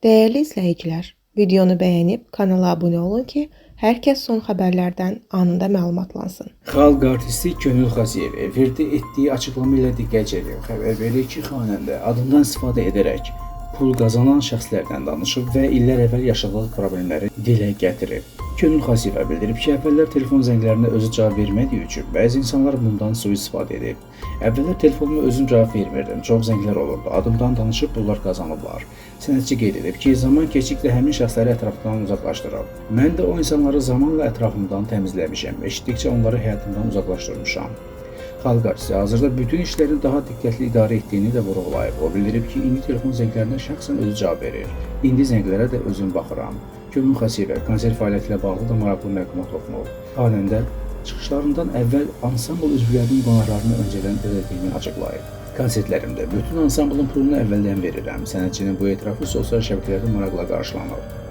Değerli izləyicilər, videonu bəyənib kanala abunə olun ki, hər kəs son xəbərlərdən anında məlumatlansın. Xalq artisti Könül Xaziyev efirdə etdiyi açıqlama ilə diqqət çəkir. Xəbər verir ki, xanəndə adından istifadə edərək pul qazanan şəxslərdən danışıb və illər əvvəl yaşadığı problemləri dilə gətirib. Könül Xaziyeva bildirib ki, əvvəllər telefon zənglərinə özü cavab vermədiyi üçün bəzi insanlar bundan sui-istifadə edib. Əvvəllər telefonuma özüm cavab vermirdim, çox zənglər olurdu, adımdan danışıb pullar qazanıblar. Sənətçi qeyd edib ki, zaman keçdikcə həmin şəxsləri ətrafından uzaqlaşdırıb. Mən də o insanları zamanla ətrafımdan təmizləmişəm, eşitdikcə onları həyatımdan uzaqlaşdırmışam. Xalq artisti hazırda bütün işlərini daha diqqətli idarə etdiyini də vurğulayıb. O bildirib ki, indi telefon zənglərinə şəxsən özü cavab verir. İndi zənglərə də özüm baxıram. Könül Xaziyeva konsert fəaliyyəti ilə bağlı da maraqlı məlumat toxunub. Xanəndə çıxışlarından əvvəl ansambl üzvlərinin qonorarını öncədən ödədiyini açıqlayıb. Konsertlərimdə bütün ansamblın pulunu əvvəldən verirəm. Sənətçinin bu etirafı sosial şəbəkələrdə maraqla qarşılanıb.